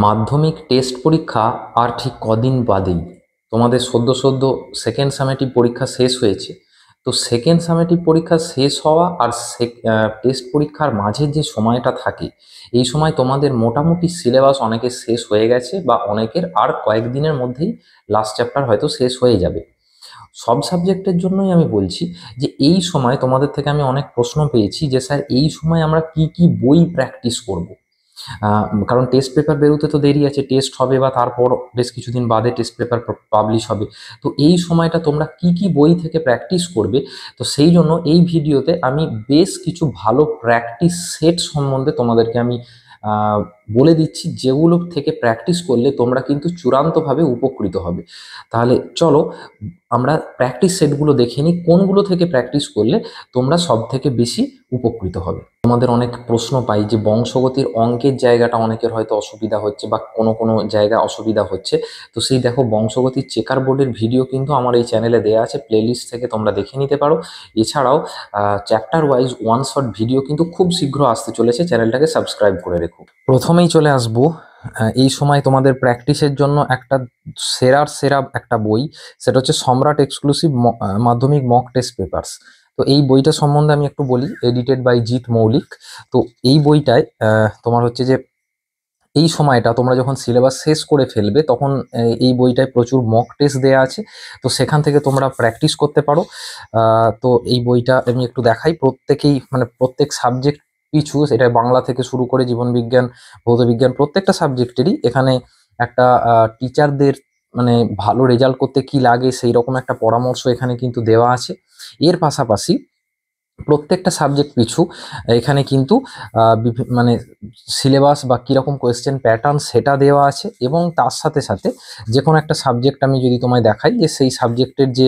মাধ্যমিক টেস্ট পরীক্ষা আর ঠিক কদিন বাদেই তোমাদের সদ্য সদ্য সেকেন্ড সামেটিভ পরীক্ষা শেষ হয়েছে। তো সেকেন্ড সামেটিভ পরীক্ষা শেষ হওয়া আর টেস্ট পরীক্ষার মাঝে যে সময়টা থাকে, এই সময় তোমাদের মোটামুটি সিলেবাস অনেকের শেষ হয়ে গেছে বা অনেকের আর কয়েকদিনের মধ্যেই লাস্ট চ্যাপ্টার হয়তো শেষ হয়ে যাবে। সব সাবজেক্টের জন্যই আমি বলছি যে এই সময় তোমাদের থেকে আমি অনেক প্রশ্ন পেয়েছি যে স্যার এই সময় আমরা কি কি বই প্র্যাকটিস করব। কারণ টেস্ট পেপার বেরোতে তো দেরি আছে, টেস্ট হবে বা তারপর বেশ কিছুদিন বাদে টেস্ট পেপার পাবলিশ হবে। তো এই সময়টা তোমরা কি কি বই থেকে প্র্যাকটিস করবে, তো সেই জন্য এই ভিডিওতে আমি বেশ কিছু ভালো প্র্যাকটিস সেট সম্বন্ধে তোমাদেরকে আমি বলে দিচ্ছি, যেগুলো থেকে প্র্যাকটিস করলে তোমরা কিন্তু চূড়ান্তভাবে উপকৃত হবে। তাহলে চলো আমরা প্র্যাকটিস সেটগুলো দেখে নিই, কোনগুলো থেকে প্র্যাকটিস করলে তোমরা সব থেকে বেশি উপকৃত হবে। তোমাদের অনেক প্রশ্ন পাই যে বংশগতির অঙ্কের জায়গাটা অনেকের হয়তো অসুবিধা হচ্ছে বা কোনো কোনো জায়গা অসুবিধা হচ্ছে। তো সেই দেখো, বংশগতির চেকার বোর্ডের ভিডিও কিন্তু আমার এই চ্যানেলে দেওয়া আছে, প্লেলিস্ট থেকে তোমরা দেখে নিতে পারো। এছাড়াও chapter wise one shot video কিন্তু খুব শীঘ্র আসতে চলেছে, চ্যানেলটাকে সাবস্ক্রাইব করে রেখো। প্রথমেই চলে আসবো এই সময় তোমাদের প্র্যাকটিসের জন্য একটা সেরার সেরা একটা বই, সেটা হচ্ছে সম্রাট এক্সক্লুসিভ মাধ্যমিক মক টেস্ট পেপারস। তো এই বইটা সম্বন্ধে আমি একটু বলি, এডিটেড বাই জিৎ মৌলিক। তো এই বইটায় তোমার হচ্ছে যে এই সময়টা তোমরা যখন সিলেবাস শেষ করে ফেলবে তখন এই বইটায় প্রচুর মক টেস্ট দেওয়া আছে, তো সেখান থেকে তোমরা প্র্যাকটিস করতে পারো। তো এই বইটা আমি একটু দেখাই, প্রত্যেকেই মানে প্রত্যেক সাবজেক্ট পিছু, সেটা বাংলা থেকে শুরু করে জীবনবিজ্ঞান, ভৌতবিজ্ঞান, প্রত্যেকটা সাবজেক্টেরই এখানে একটা টিচারদের মানে ভালো রেজাল্ট করতে কি লাগে সেই রকম একটা পরামর্শ এখানে কিন্তু দেওয়া আছে। এর পাশাপাশি প্রত্যেকটা সাবজেক্ট পিছু এখানে কিন্তু মানে সিলেবাস বা কীরকম কোয়েশ্চেন প্যাটার্ন সেটা দেওয়া আছে, এবং তার সাথে সাথে যে কোনো একটা সাবজেক্ট আমি যদি তোমায় দেখাই যে সেই সাবজেক্টের যে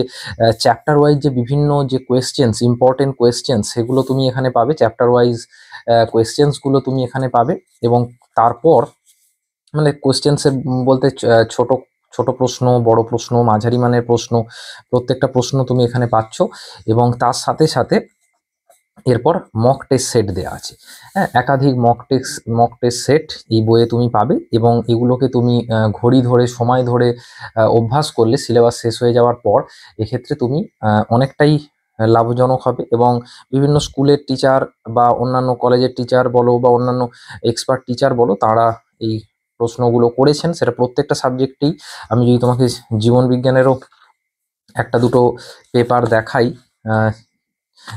চ্যাপ্টার ওয়াইজ যে বিভিন্ন যে কোয়েশ্চেন্স, ইম্পর্টেন্ট কোয়েশ্চেন্স, সেগুলো তুমি এখানে পাবে। চ্যাপ্টার ওয়াইজ কোয়েশ্চেন্সগুলো তুমি এখানে পাবে, এবং তারপর মানে কোয়েশ্চেন্সের বলতে ছোট ছোট প্রশ্ন, বড় প্রশ্ন, মাঝারি মানের প্রশ্ন, প্রত্যেকটা প্রশ্ন তুমি এখানে পাচ্ছ। এবং তার সাথে সাথে এরপর মক টেস্ট সেট দেওয়া আছে। হ্যাঁ, একাধিক মক টেস্ট সেট এই বইয়ে তুমি পাবে, এবং এগুলোকে তুমি ঘড়ি ধরে সময় ধরে অভ্যাস করলে সিলেবাস শেষ হয়ে যাওয়ার পর এক্ষেত্রে তুমি অনেকটাই লাভজনক হবে। এবং বিভিন্ন স্কুলের টিচার বা অন্যান্য কলেজের টিচার বলো বা অন্যান্য এক্সপার্ট টিচার বলো, তারা এই প্রশ্নগুলো করেছেন, সেটা প্রত্যেকটা সাবজেক্টেই। আমি যদি তোমাকে জীবন বিজ্ঞানেরও একটা দুটো পেপার দেখাই,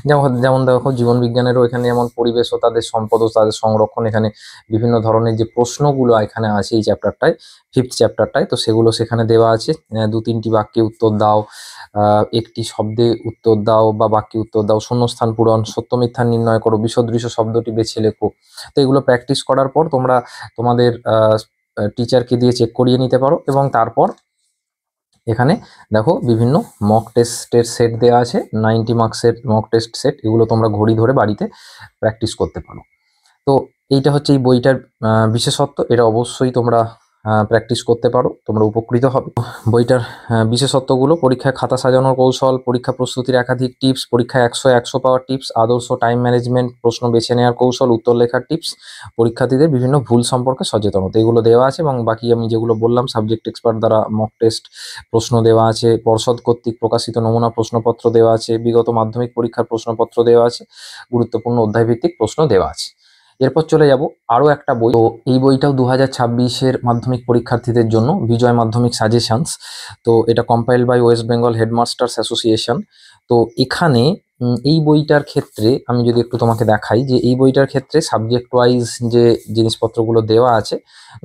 যেমন যেমন দেখো জীবন বিজ্ঞানেরও এখানে যেমন পরিবেশ ও তাদের সম্পদ ও তাদের সংরক্ষণ, এখানে বিভিন্ন ধরনের যে প্রশ্নগুলো এখানে আছে এই চ্যাপ্টারটায়, ফিফথ চ্যাপ্টারটায়, তো সেগুলো সেখানে দেওয়া আছে। দু তিনটি বাক্যে উত্তর দাও, একটি শব্দে উত্তর দাও বা বাক্যে উত্তর দাও, শূন্যস্থান পূরণ, সত্য মিথ্যা নির্ণয় করো, বিসদৃশ শব্দটি বেছে লেখো। তো এগুলো প্র্যাকটিস করার পর তোমরা তোমাদের টিচারকে দিয়ে চেক করিয়ে নিতে পারো। এবং তারপর এখানে দেখো বিভিন্ন মক টেস্টের সেট দেওয়া আছে, 90 মার্কসের মক টেস্ট সেট, এগুলো তোমরা ঘড়ি ধরে বাড়িতে প্র্যাকটিস করতে পারো। তো এইটা হচ্ছে এই বইটার বিশেষত্ব, এটা অবশ্যই তোমরা প্র্যাকটিস করতে পারো, তোমরা উপকৃত হবে। বইটার বিশেষত্বগুলো: পরীক্ষায় খাতা সাজানোর কৌশল, পরীক্ষা প্রস্তুতির একাধিক টিপস, পরীক্ষায় 100 পাওয়ার টিপস, আদর্শ টাইম ম্যানেজমেন্ট, প্রশ্ন বেছে নেওয়ার কৌশল, উত্তর লেখার টিপস, পরীক্ষার্থীদের বিভিন্ন ভুল সম্পর্কে সচেতনতা, এগুলো দেওয়া আছে। এবং বাকি আমি যেগুলো বললাম, সাবজেক্ট এক্সপার্ট দ্বারা মক টেস্ট প্রশ্ন দেওয়া আছে, পর্ষদ কর্তৃক প্রকাশিত নমুনা প্রশ্নপত্র দেওয়া আছে, বিগত মাধ্যমিক পরীক্ষার প্রশ্নপত্র দেওয়া আছে, গুরুত্বপূর্ণ অধ্যায়ভিত্তিক প্রশ্ন দেওয়া আছে। এরপর চলে যাব আরও একটা বই। তো এই বইটাও 2026-এর মাধ্যমিক পরীক্ষার্থীদের জন্য, বিজয় মাধ্যমিক সাজেশনস। তো এটা compile by West Bengal headmasters association. তো এখানে এই বইটার ক্ষেত্রে আমি যদি একটু তোমাকে দেখাই যে এই বইটার ক্ষেত্রে সাবজেক্ট ওয়াইজ যে জিনিসপত্রগুলো দেওয়া আছে,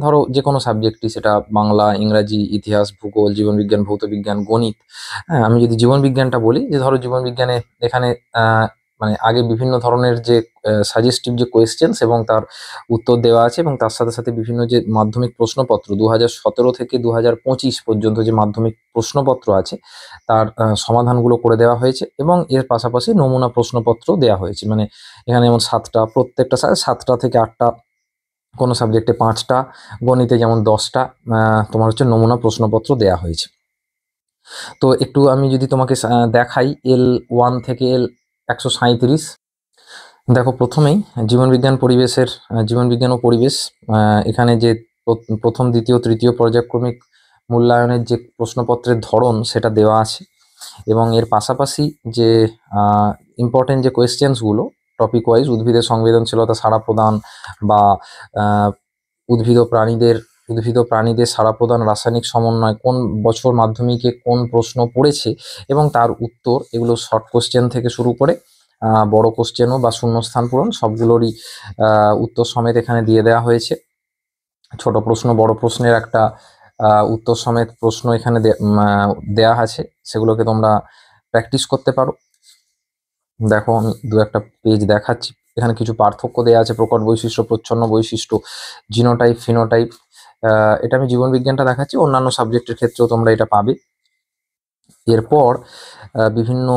ধরো যে কোনো সাবজেক্টই, সেটা বাংলা, ইংরাজি, ইতিহাস, ভূগোল, জীবনবিজ্ঞান, ভৌতবিজ্ঞান, গণিত। হ্যাঁ, আমি যদি জীবনবিজ্ঞানটা বলি, যে ধরো জীবনবিজ্ঞানে এখানে মানে আগে বিভিন্ন ধরনের যে সাজেস্টিভ যে কোয়েশ্চেন্স এবং তার উত্তর দেওয়া আছে, এবং তার সাথে সাথে বিভিন্ন যে মাধ্যমিক প্রশ্নপত্র 2017 থেকে 2025 পর্যন্ত যে মাধ্যমিক প্রশ্নপত্র আছে তার সমাধানগুলো করে দেওয়া হয়েছে। এবং এর পাশাপাশি নমুনা প্রশ্নপত্র দেওয়া হয়েছে, মানে এখানে যেমন 7টা, প্রত্যেকটা 7টা থেকে 8টা, কোনো সাবজেক্টে 5টা, গণিতে যেমন 10টা তোমার হচ্ছে নমুনা প্রশ্নপত্র দেওয়া হয়েছে। তো একটু আমি যদি তোমাকে দেখাই L1 থেকে L137, দেখো প্রথমেই জীবনবিজ্ঞান ও পরিবেশ, এখানে যে প্রথম, দ্বিতীয়, তৃতীয় পর্যায়ক্রমিক মূল্যায়নের যে প্রশ্নপত্রের ধরন সেটা দেওয়া আছে, এবং এর পাশাপাশি যে ইম্পর্টেন্ট যে কোয়েশ্চেন্সগুলো টপিক ওয়াইজ, উদ্ভিদের সংবেদনশীলতা, সাড়া প্রদান, বা আহ, উদ্ভিদ ও প্রাণীদের সাড়া প্রদান, রাসায়নিক সমন্বয়, কোন বছর মাধ্যমিকে কোন প্রশ্ন পড়েছে এবং তার উত্তর, এগুলো শর্ট কোশ্চেন থেকে শুরু করে বড় কোশ্চেনও বা শূন্যস্থান পূরণ সবগুলোরই উত্তর সমেত এখানে দিয়ে দেওয়া হয়েছে। ছোট প্রশ্ন, বড় প্রশ্নের একটা উত্তর সমেত প্রশ্ন এখানে দেয়া আছে, সেগুলোকে তোমরা প্র্যাকটিস করতে পারো। দেখো আমি দু একটা পেজ দেখাচ্ছি, এখানে কিছু পার্থক্য দেওয়া আছে: প্রকট বৈশিষ্ট্য, প্রচ্ছন্ন বৈশিষ্ট্য, জিনোটাইপ, ফিনোটাইপ। এটা আমি জীবন বিজ্ঞানটা দেখাচ্ছি, অন্যান্য সাবজেক্টের ক্ষেত্রেও তোমরা এটা পাবে। এরপর বিভিন্ন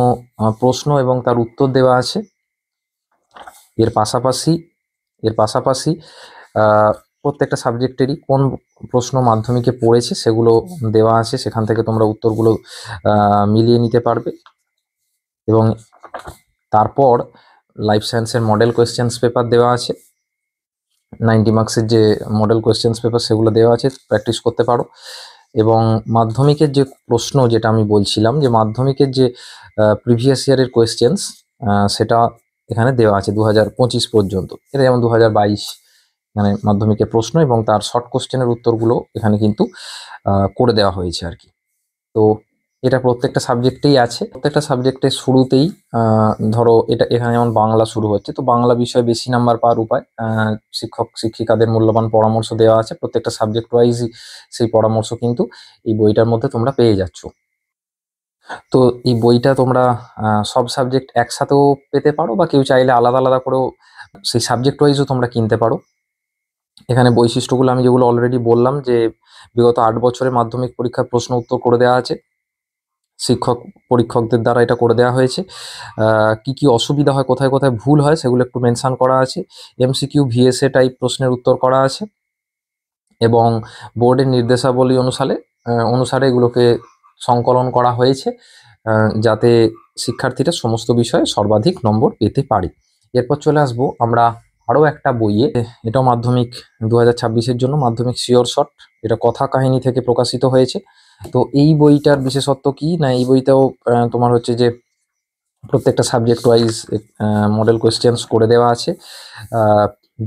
প্রশ্ন এবং তার উত্তর দেওয়া আছে। এর পাশাপাশি প্রত্যেকটা সাবজেক্টেরই কোন প্রশ্ন মাধ্যমিকে পড়েছে সেগুলো দেওয়া আছে, সেখান থেকে তোমরা উত্তরগুলো মিলিয়ে নিতে পারবে। এবং তারপর লাইফ সায়েন্সের মডেল কোয়েশ্চেন্স পেপার দেওয়া আছে, 90 মার্কসের যে মডেল কোয়েশ্চেন্স পেপার সেগুলো দেওয়া আছে, প্র্যাকটিস করতে পারো। এবং মাধ্যমিকের যে প্রশ্ন, যেটা আমি বলছিলাম যে মাধ্যমিকের যে প্রিভিয়াস ইয়ারের কোয়েশ্চেন্স, সেটা এখানে দেওয়া আছে 2025 পর্যন্ত। এটা যেমন 2022 মানে মাধ্যমিকের প্রশ্ন এবং তার শর্ট কোশ্চেনের উত্তরগুলো এখানে কিন্তু করে দেওয়া হয়েছে আর কি। তো এটা প্রত্যেকটা সাবজেক্টেই আছে। প্রত্যেকটা সাবজেক্টের শুরুতেই ধরো এখানে যেমন বাংলা শুরু হচ্ছে, তো বাংলা বিষয়ে বেশি নাম্বার পাওয়ার উপায়, শিক্ষক শিক্ষিকাদের মূল্যবান পরামর্শ দেওয়া আছে প্রত্যেকটা সাবজেক্ট ওয়াইজই। সেই পরামর্শ কিন্তু এই বইটার মধ্যে তোমরা পেয়ে যাচ্ছ। তো এই বইটা তোমরা সব সাবজেক্ট একসাথেও পেতে পারো, বা কেউ চাইলে আলাদা আলাদা করেও সেই সাবজেক্ট ওয়াইজও তোমরা কিনতে পারো। এখানে বৈশিষ্ট্যগুলো আমি যেগুলো অলরেডি বললাম, যে বিগত 8 বছরের মাধ্যমিক পরীক্ষার প্রশ্ন উত্তর করে দেওয়া আছে, পরীক্ষকদের দ্বারা এটা করে দেওয়া হয়েছে। কি কি অসুবিধা হয়, কোথায় কোথায় ভুল হয়, সেগুলো একটু মেনশন করা আছে। এমসিকিউ, ভিএসএ টাইপ প্রশ্নের উত্তর করা আছে, এবং বোর্ডের নির্দেশাবলী অনুসারে এগুলোকে সংকলন করা হয়েছে, যাতে শিক্ষার্থীরা সমস্ত বিষয়ে সর্বাধিক নম্বর পেতে পারে। এরপর চলে আসবো আমরা আরও একটা বইয়ে, এটাও মাধ্যমিক 2026-এর জন্য, মাধ্যমিক শিওর শর্ট। এটা কথা কাহিনী থেকে প্রকাশিত হয়েছে। তো এই বইটার বিশেষত্ব কি না, এই বইটাও তোমার হচ্ছে যে প্রত্যেকটা সাবজেক্ট ওয়াইজ মডেল কোয়েশ্চেন্স করে দেওয়া আছে।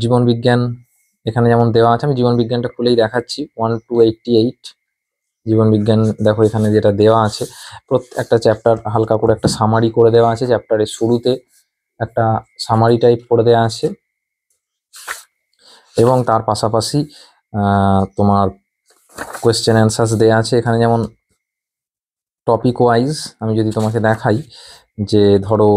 জীবন বিজ্ঞান এখানে যেমন দেওয়া আছে, আমি জীবন বিজ্ঞানটা খুলেই দেখাচ্ছি। 1 to 88 জীবন বিজ্ঞান, দেখো এখানে যেটা দেওয়া আছে, একটা চ্যাপ্টার হালকা করে একটা সামারি করে দেওয়া আছে, চ্যাপ্টারের শুরুতে একটা সামারি টাইপ করে দেওয়া আছে, এবং তার পাশাপাশি তোমার কোয়েশ্চেন অ্যান্সার্স দেওয়া আছে। এখানে যেমন টপিক ওয়াইজ আমি যদি তোমাকে দেখাই, যে ধরো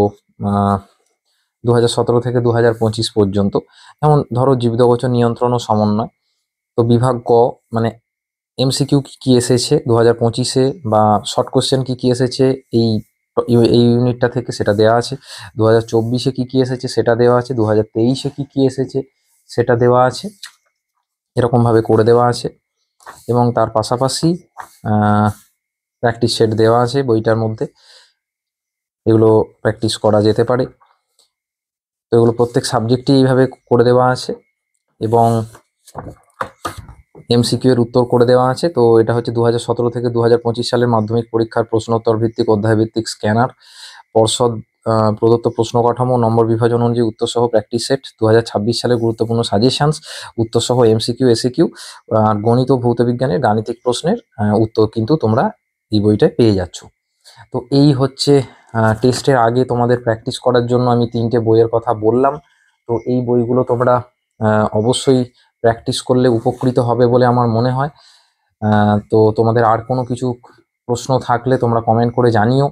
2017 থেকে 2025 পর্যন্ত, যেমন ধরো জীবদেহগোচর নিয়ন্ত্রণ ও সমন্বয়, তো বিভাগ ক মানে এমসিকিউ কি কি এসেছে 2025-এ, বা শর্ট কোশ্চেন কি কি এসেছে এই এই ইউনিটটা থেকে, সেটা দেওয়া আছে। 2024-এ কি কি এসেছে সেটা দেওয়া আছে, 2023-এ কি কি এসেছে সেটা দেওয়া আছে, এরকমভাবে করে দেওয়া আছে। এবং তার পাশাপাশি প্র্যাকটিস সেট দেওয়া আছে বইটার মধ্যে, এগুলো প্র্যাকটিস করা যেতে পারে। তো এগুলো প্রত্যেক সাবজেক্টই এইভাবে করে দেওয়া আছে, এবং এমসিকিউ এর উত্তর করে দেওয়া আছে। তো এটা হচ্ছে 2017 থেকে 2025 সালের মাধ্যমিক পরীক্ষার প্রশ্নোত্তর ভিত্তিক অধ্যায় ভিত্তিক স্ক্যানার, পর্ষদ প্রদত্ত প্রশ্ন কাঠামো, নম্বর বিভাজন অনুযায়ী উত্তর সহ প্র্যাকটিস সেট, 2026 সালের গুরুত্বপূর্ণ সাজেশনস, উত্তর সহ এমসিকিউ, এসিকিউ, আর গণিত ও ভৌত বিজ্ঞানের গাণিতিক প্রশ্নের উত্তর কিন্তু তোমরা এই বইটায় পেয়ে যাচ্ছ। তো এই হচ্ছে টেস্টের আগে তোমাদের প্র্যাকটিস করার জন্য আমি 3টে বইয়ের কথা বললাম। তো এই বইগুলো তোমরা অবশ্যই প্র্যাকটিস করলে উপকৃত হবে বলে আমার মনে হয়। তো তোমাদের আর কোনো কিছু প্রশ্ন থাকলে তোমরা কমেন্ট করে জানিও।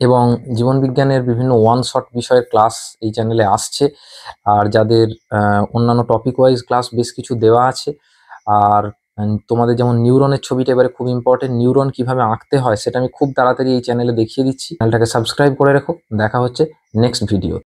এবং জীবন বিজ্ঞানের বিভিন্ন ওয়ান শট বিষয়ের ক্লাস এই চ্যানেলে আসছে, আর যাদের অন্যান্য টপিক ওয়াইজ ক্লাস বেশ কিছু দেওয়া আছে। আর তোমাদের যেমন নিউরনের ছবিটা এবারে খুব ইম্পর্টেন্ট, নিউরন কিভাবে আঁকতে হয় সেটা আমি খুব তাড়াতাড়ি এই চ্যানেলে দেখিয়ে দিচ্ছি। চ্যানেলটাকে সাবস্ক্রাইব করে রেখো। দেখা হচ্ছে নেক্সট ভিডিও।